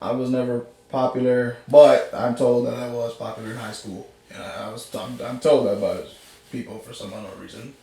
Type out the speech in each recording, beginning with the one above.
I was never popular, but I'm told that I was popular in high school. And I'm told that by people for some unknown reason.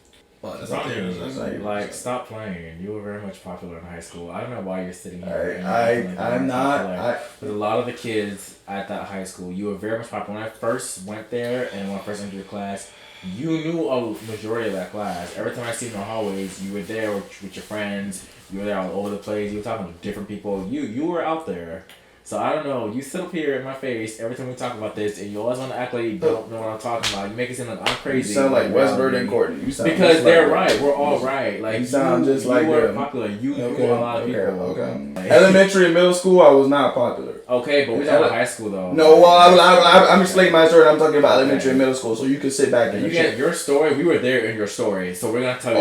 But that's not Ronnie, that's not like, stop playing. You were very much popular in high school. I don't know why you're sitting here and feeling I like I'm you're not. popular. But a lot of the kids at that high school, you were very much popular. When I first went there and when I first entered your class, you knew a majority of that class. Every time I see you in the hallways, you were there with your friends. You were there all over the place. You were talking to different people. You were out there. So I don't know. You sit up here in my face every time we talk about this, and you always want to act like you don't know what I'm talking about. You make it seem like I'm crazy. You sound like Westbird and Courtney. You sound because they're like right. We're all right. Like you sound just you like were them. popular. You knew a lot of people. Okay. Elementary and middle school, I was not popular. Okay, but we're talking about high school though. No, well, I'm explaining my story. I'm talking about elementary and middle school, so you can sit back and you get your story. We were there in your story, so we're gonna tell you.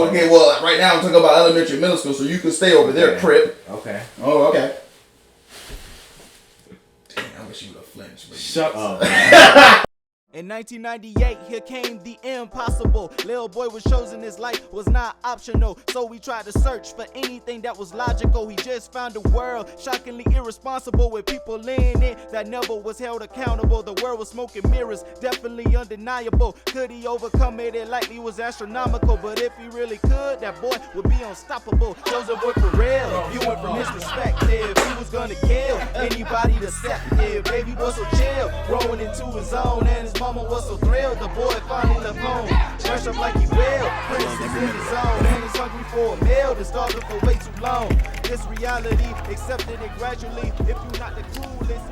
Okay. Well, right now I'm talking about elementary and middle school, so you can stay over there, Crip. Okay. Oh, okay. Dang, I wish you would have flinched. But shut up. In 1998, here came the impossible. Lil boy was chosen, his life was not optional. So we tried to search for anything that was logical. He just found a world shockingly irresponsible with people in it that never was held accountable. The world was smoking mirrors, definitely undeniable. Could he overcome it? It likely was astronomical. But if he really could, that boy would be unstoppable. Chosen boy for real, viewing from his perspective. He was gonna kill anybody deceptive. Baby was so chill, growing into his own, and his mama was so thrilled. The boy finally left home, fresh up like he will. Prince is in his zone, and he's hungry for a meal. Been starving for way too long. This reality, accepted it gradually. If you're not the coolest,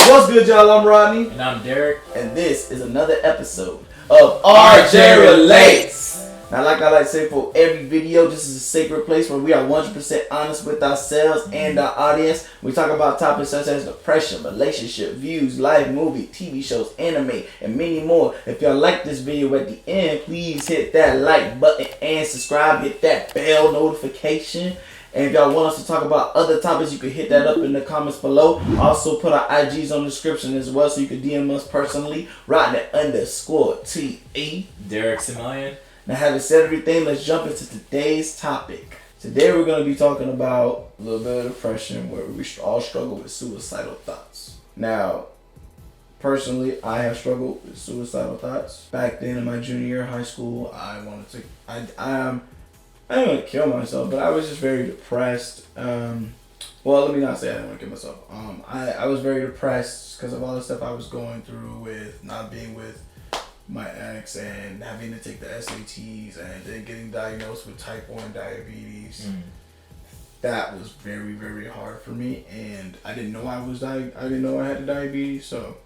what's good, y'all? I'm Rodney. And I'm Derek. And this is another episode of RJ Relates. Now, like I like to say for every video, this is a sacred place where we are 100% honest with ourselves and our audience. We talk about topics such as depression, relationship, views, life, movie, TV shows, anime, and many more. If y'all like this video at the end, please hit that like button and subscribe. Hit that bell notification. And if y'all want us to talk about other topics, you can hit that up in the comments below. Also, put our IGs on the description as well, so you can DM us personally. Rodney_TE. Derek Simillion. Now, having said everything, let's jump into today's topic. Today, we're going to be talking about a little bit of depression, where we all struggle with suicidal thoughts. Now, personally, I have struggled with suicidal thoughts. Back then, in my junior year of high school, I didn't want to kill myself, but I was just very depressed. Well, let me not say I didn't want to kill myself. I was very depressed because of all the stuff I was going through with not being with my ex and having to take the SATs and then getting diagnosed with type 1 diabetes. That was very, very hard for me, and I didn't know I didn't know I had diabetes. So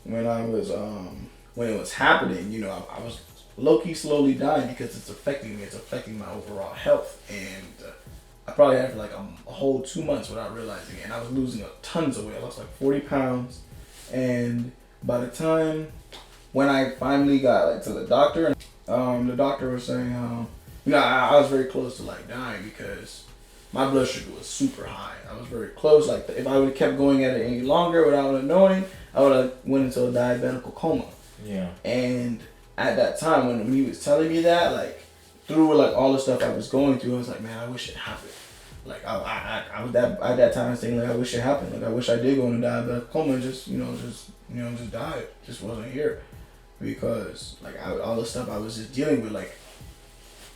when it was happening, you know, I was low-key slowly dying because it's affecting me. It's affecting my overall health, and I probably had for like a whole 2 months without realizing it. And I was losing tons of weight. I lost like 40 pounds, and by the time when I finally got to the doctor, the doctor was saying, I was very close to like dying because my blood sugar was super high. I was very close. Like if I would have kept going at it any longer without knowing, I would have went into a diabetical coma. Yeah. And at that time, when he was telling me that, like through like all the stuff I was going through, I was like, man, I wish it happened. Like I was at that time saying like I wish it happened. Like I wish I did go into diabetic coma and just died. Just wasn't here. Because like all the stuff I was just dealing with, like,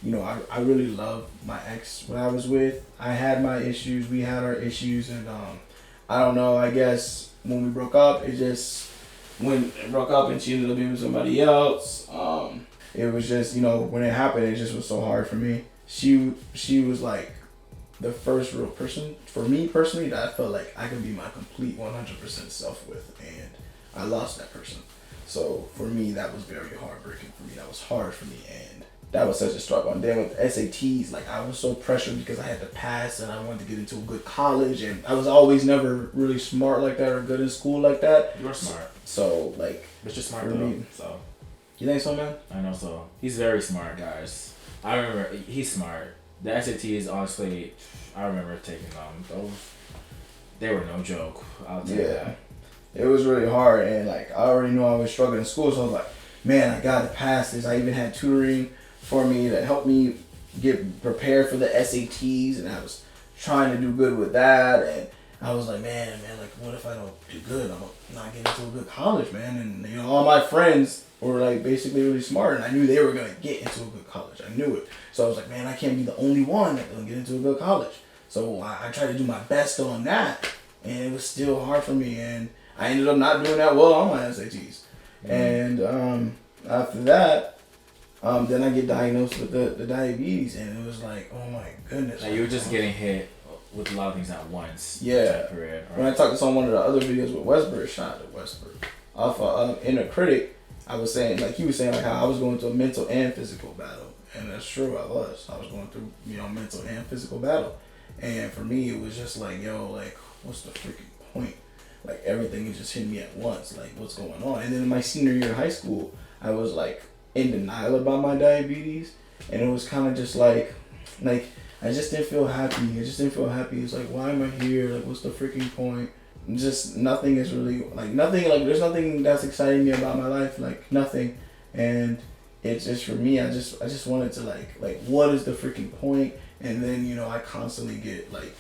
you know, I really loved my ex when I was with. I had my issues, we had our issues, and I don't know, I guess when we broke up, when it broke up and she ended up being with somebody else, it was just, you know, when it happened, it just was so hard for me. She was like the first real person for me personally that I felt like I could be my complete 100% self with, and I lost that person. So for me, that was very heartbreaking for me. That was hard for me, and that was such a struggle. And then with SATs, like I was so pressured because I had to pass and I wanted to get into a good college, and I was always never really smart like that or good in school like that. You're smart. So like, but you're smart though. Me, so you think so, man? I know so. He's very smart, guys. I remember he's smart. The SATs, honestly, I remember taking them. They were no joke. I'll tell you that. It was really hard, and like I already knew I was struggling in school, so I was like, man, I gotta pass this. I even had tutoring for me that helped me get prepared for the SATs, and I was trying to do good with that, and I was like, man, like, what if I don't do good? I'm not getting into a good college, man. And, you know, all my friends were, like, basically really smart, and I knew they were going to get into a good college. I knew it. So I was like, man, I can't be the only one that doesn't get into a good college. So I tried to do my best on that, and it was still hard for me, and I ended up not doing that well on my SATs. Mm-hmm. And after that, then I get diagnosed with the diabetes, and it was like, oh my goodness. Like, you were just getting hit with a lot of things at once. Yeah. Period, right? When I talked to some one of the other videos with Westbrook, shout out to Westbrook, off Inner Critic, I was saying, like, he was saying, like, how I was going through a mental and physical battle. And that's true, I was. I was going through, you know, mental and physical battle. And for me, it was just like, yo, like, what's the freaking point? Like, everything is just hitting me at once. Like, what's going on? And then in my senior year of high school, I was, like, in denial about my diabetes. And it was kind of just like, I just didn't feel happy. It's like, why am I here? Like, what's the freaking point? Just nothing is really, like, nothing, like, there's nothing that's exciting me about my life. Like, nothing. And it's just, for me, I just wanted to, like, what is the freaking point? And then, you know, I constantly get, like,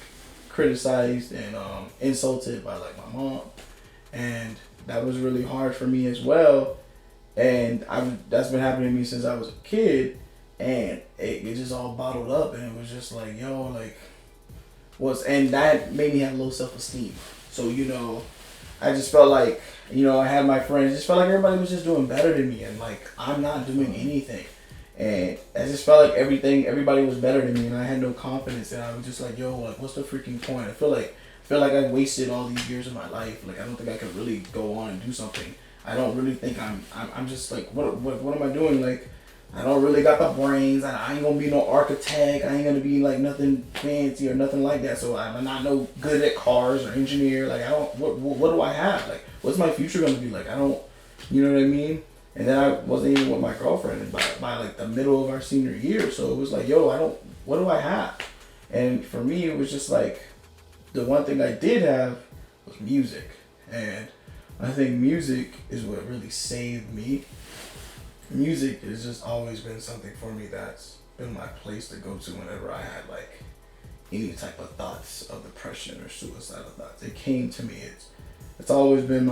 criticized and insulted by, like, my mom. And that was really hard for me as well. And that's been happening to me since I was a kid. And it just all bottled up, and it was just like, yo, like, and that made me have low self-esteem. So, you know, I just felt like, you know, I had my friends, just felt like everybody was just doing better than me, and, like, I'm not doing anything. And I just felt like everybody was better than me, and I had no confidence, and I was just like, yo, like, what's the freaking point? I feel like I wasted all these years of my life. Like, I don't think I could really go on and do something. I don't really think I'm just like, what am I doing? Like, I don't really got the brains. I ain't gonna be no architect. I ain't gonna be like nothing fancy or nothing like that. So I'm not no good at cars or engineer. Like, I don't. What do I have? Like, what's my future gonna be like? I don't. You know what I mean? And then I wasn't even with my girlfriend by like the middle of our senior year. So it was like, yo, what do I have? And for me, it was just like, the one thing I did have was music, and I think music is what really saved me. Music has just always been something for me that's been my place to go to whenever I had, like, any type of thoughts of depression or suicidal thoughts. It came to me. It's always been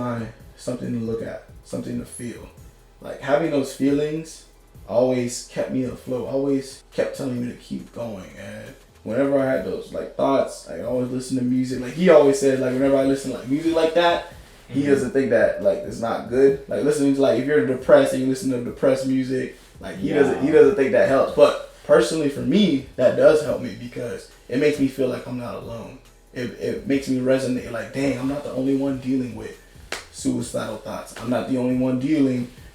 something to look at, something to feel. Like, having those feelings always kept me afloat, always kept telling me to keep going. And whenever I had those, like, thoughts, I always listen to music. Like, he always said, like, whenever I listen to, like, music like that, he doesn't think that, like, it's not good. Like, listening to, like, if you're depressed and you listen to depressed music, like, he doesn't think that helps. But personally, for me, that does help me, because it makes me feel like I'm not alone. It makes me resonate, like, dang, I'm not the only one dealing with suicidal thoughts. I'm not the only one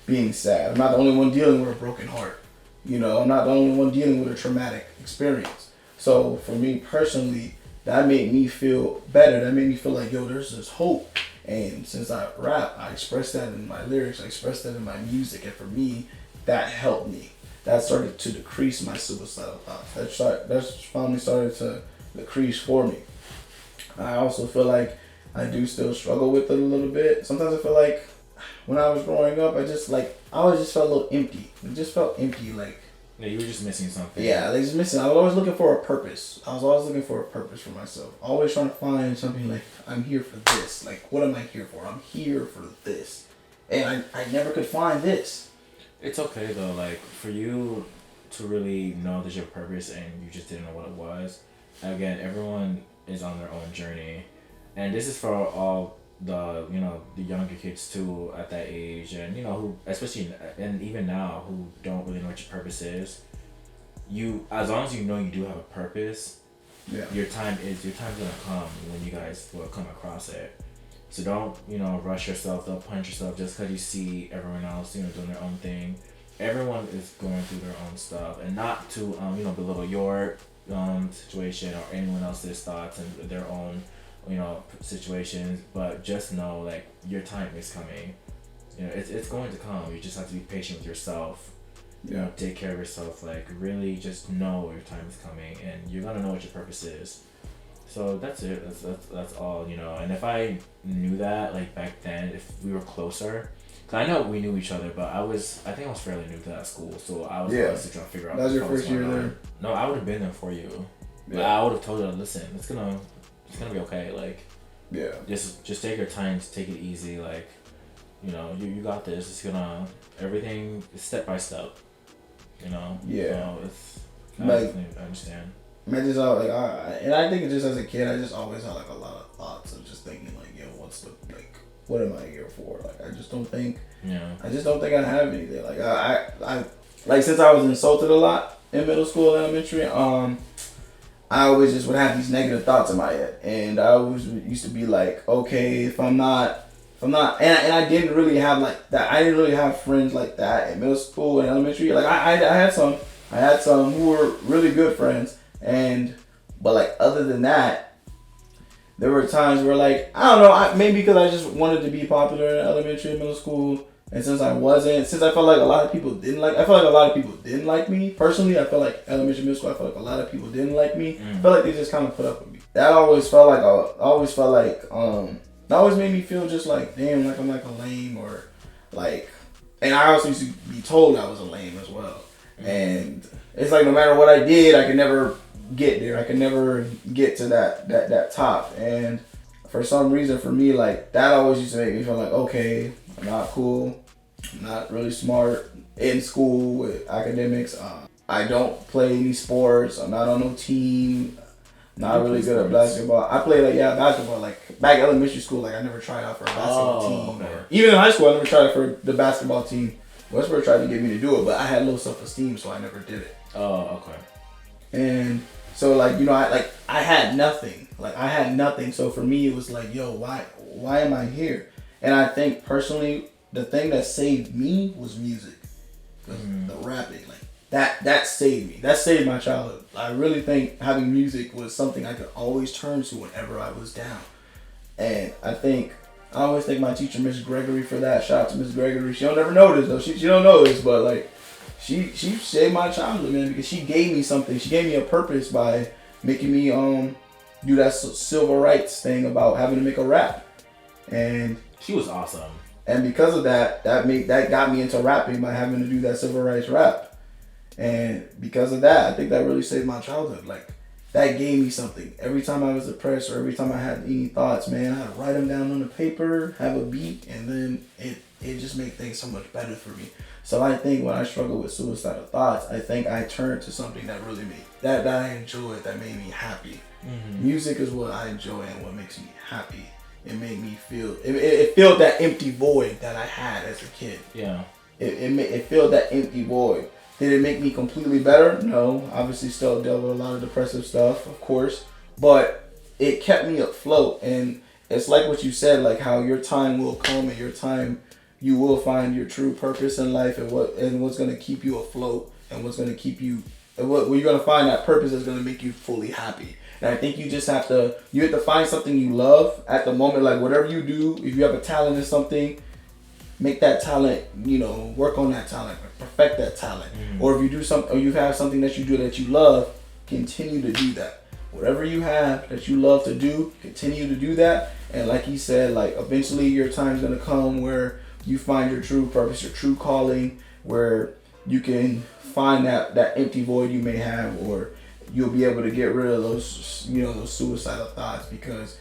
being sad. I'm not the only one dealing with a broken heart. You know, I'm not the only one dealing with a traumatic experience. So for me personally, that made me feel better. That made me feel like, yo, there's this hope. And since I rap, I express that in my lyrics, I express that in my music, and for me, that helped me. That started to decrease my suicidal thoughts. That's finally started to decrease for me. I also feel like I do still struggle with it a little bit. Sometimes I feel like when I was growing up, I always just felt a little empty. It just felt empty, like. Yeah, you were just missing something. Yeah, like, just missing. I was always looking for a purpose. I was always looking for a purpose for myself. Always trying to find something like, I'm here for this. Like, what am I here for? I'm here for this. And I never could find this. It's okay, though, like, for you to really know that your purpose and you just didn't know what it was. Again, everyone is on their own journey. And this is for all the, you know, the younger kids too at that age, and, you know, who, especially, and even now, who don't really know what your purpose is. You, as long as you know you do have a purpose, yeah, your time's gonna come when you guys will come across it. So don't, you know, rush yourself, don't punch yourself just because you see everyone else, you know, doing their own thing. Everyone is going through their own stuff, and not to you know, belittle your situation or anyone else's thoughts and their own, you know, situations, but just know, like, your time is coming. You know, it's going to come. You just have to be patient with yourself. Yeah. You know, take care of yourself. Like, really just know your time is coming, and you're gonna know what your purpose is. So that's it. That's all, you know. And if I knew that, like, back then, if we were closer, Cause I know we knew each other, but I think I was fairly new to that school, so I was still trying to figure out. That was your what first year there? No, I would have been there for you. But Yeah. I would have told you, listen, it's gonna be okay. Like, Yeah. just take your time, just take it easy. Like, you know, you got this. It's everything is step by step. You know. Yeah. So it's Like, I understand. I just always, and I think just as a kid, I just always had like a lot of thoughts of just thinking like, yo, what am I here for? Like, I just don't think I have anything. Like, I like since I was insulted a lot in middle school, elementary, I always just would have these negative thoughts in my head, and I always used to be like, okay, if I'm not, and I didn't really have like that. I didn't really have friends like that in middle school and elementary. Like, I had some who were really good friends, but like other than that, there were times where like, I don't know, maybe because I just wanted to be popular in elementary and middle school, and since I felt like a lot of people didn't like me personally. I felt like elementary, middle school, I felt like a lot of people didn't like me. I felt like they just kind of put up with me. That always made me feel just like, damn, like I'm like a lame, or like, and I also used to be told I was a lame as well. And it's like no matter what I did, I could never get there. I could never get to that top. And for some reason, for me, like, that always used to make me feel like, okay, I'm not cool. I'm not really smart in school with academics. I don't play any sports. I'm not on no team. Not really good at basketball. I played basketball. Like back elementary school, like I never tried out for a basketball team. Okay. Or even in high school, I never tried out for the basketball team. Westbrook tried to get me to do it, but I had low self-esteem, so I never did it. Oh, okay. And so, like, you know, I had nothing. Like, I had nothing. So for me, it was like, yo, why am I here? And I think personally, the thing that saved me was music. The rapping, like that saved me. That saved my childhood. I really think having music was something I could always turn to whenever I was down. And I always thank my teacher, Miss Gregory, for that. Shout out to Miss Gregory. She don't never know this though. She don't know this, but like, she saved my childhood, man, because she gave me something. She gave me a purpose by making me do that civil rights thing about having to make a rap. And she was awesome. And because of that got me into rapping by having to do that civil rights rap. And because of that, I think that really saved my childhood. Like, that gave me something. Every time I was depressed or every time I had any thoughts, man, I had to write them down on the paper, have a beat, and then it just made things so much better for me. So I think when I struggle with suicidal thoughts, I think I turned to something that really that I enjoyed, that made me happy. Mm-hmm. Music is what I enjoy and what makes me happy. It made me feel, it filled that empty void that I had as a kid. Yeah. It filled that empty void. Did it make me completely better? No. Obviously still dealt with a lot of depressive stuff, of course. But it kept me afloat. And it's like what you said, like how your time will come and your time you will find your true purpose in life and what's going to keep you afloat and what's going to keep you, and what you're going to find that purpose that's going to make you fully happy. And I think you just have to find something you love at the moment. Like whatever you do, if you have a talent in something, make that talent, work on that talent, perfect that talent. Mm. Or if you do something, or you have something that you do that you love, continue to do that. Whatever you have that you love to do, continue to do that. And like he said, like eventually your time's gonna come where you find your true purpose, your true calling, where you can find that empty void you may have, or you'll be able to get rid of those, those suicidal thoughts, because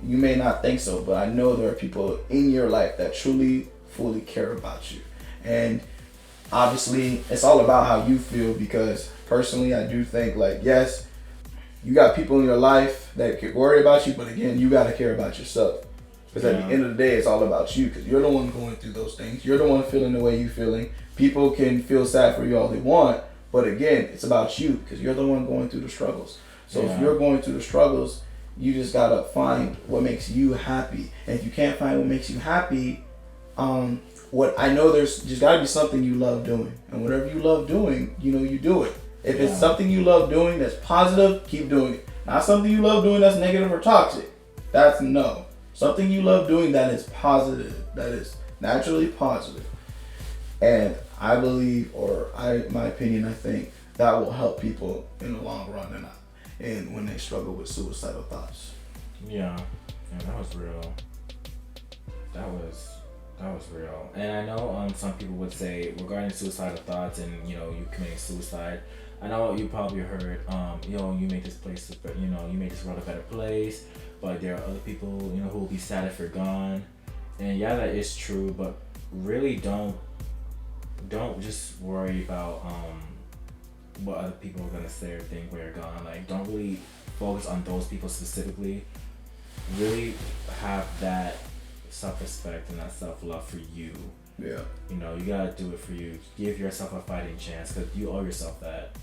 you may not think so, but I know there are people in your life that truly, fully care about you. And obviously, it's all about how you feel, because personally, I do think, like, yes, you got people in your life that could worry about you, but again, you got to care about yourself. Because at the end of the day, it's all about you, because you're the one going through those things. You're the one feeling the way you're feeling. People can feel sad for you all they want, but again, it's about you, because you're the one going through the struggles. So if you're going through the struggles, you just got to find what makes you happy. And if you can't find what makes you happy, what I know, there's just got to be something you love doing. And whatever you love doing, you do it. If it's something you love doing that's positive, keep doing it. Not something you love doing that's negative or toxic. That's no. Something you love doing that is positive, that is naturally positive. And I believe, my opinion, I think that will help people in the long run and when they struggle with suicidal thoughts. Yeah, that was real. That That was real. And I know some people would say regarding suicidal thoughts and you committing suicide. I know you probably heard you make this place you make this world a better place, but there are other people who will be sad if you're gone. And yeah, that is true, but really don't just worry about what other people are gonna say or think when you're gone. Like, don't really focus on those people specifically. Really have that self-respect and that self-love for you. Yeah. You gotta do it for you. Give yourself a fighting chance, because you owe yourself that.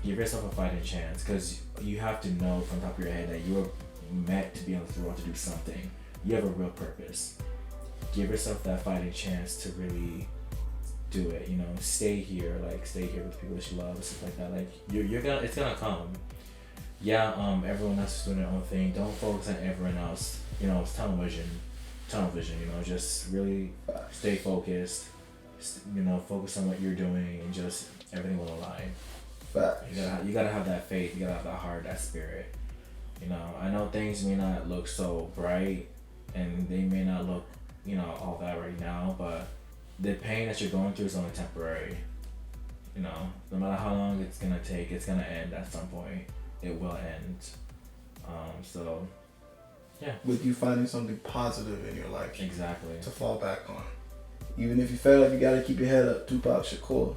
Give yourself a fighting chance, because you have to know from the top of your head that you're meant to be on this world to do something. You have a real purpose. Give yourself that fighting chance to really do it. Stay here with the people that you love and stuff like that. Like, it's gonna come. Yeah, everyone else is doing their own thing. Don't focus on everyone else. It's tunnel vision. Just really stay focused. Focus on what you're doing, and just everything will align. Facts. You gotta have that faith. You gotta have that heart, that spirit. I know things may not look so bright, and they may not look, all that right now, but the pain that you're going through is only temporary. No matter how long it's gonna take, it's gonna end at some point. It will end. So, yeah. With you finding something positive in your life. Exactly. To fall back on. Even if you feel like you gotta keep your head up, Tupac Shakur.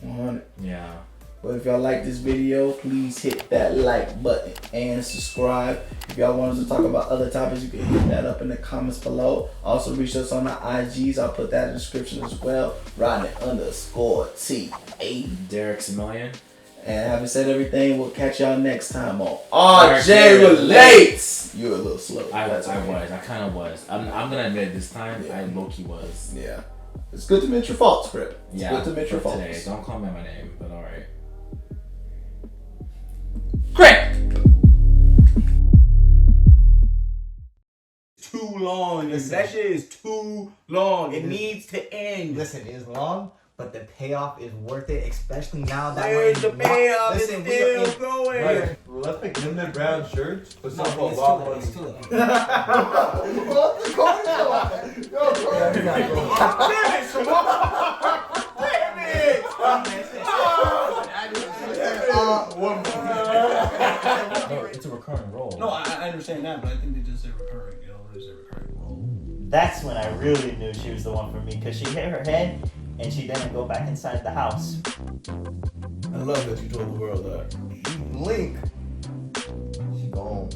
100. Yeah. But if y'all like this video, please hit that like button and subscribe. If y'all want us to talk about other topics, you can hit that up in the comments below. Also reach us on the IGs. I'll put that in the description as well. Rodney_TA. Derek Simillion. And having said everything, we'll catch y'all next time on RJ Relates. You were a little slow. I kind of was. I'm gonna admit this time, I low-key was. Yeah. It's good to admit your faults, Crip. It's good to admit your faults. Today. Don't call me my name, but alright. Crip! Too long. That shit is too long. It needs to end. Listen, it's long, but the payoff is worth it, especially now that Where's the payoff? Listen, It's we are still in- going. Right. Let's pick them the brown shirts. Put No, some it's football too late. on. It's too late. One more. No, it's a recurring role. No, I understand that, but I think they just said recurring. It's a recurring role. That's when I really knew she was the one for me, because she hit her head and she didn't go back inside the house. I love that you told the world that. You blink, she gone.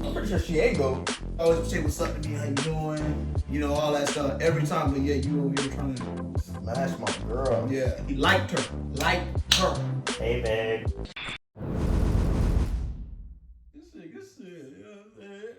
I'm pretty sure she ain't go. I always say what's up to me, how you doing, all that stuff every time. But yeah, you over here trying to, Smash my girl. yeah, he liked her, Hey, babe. Good shit, you know what I'm saying?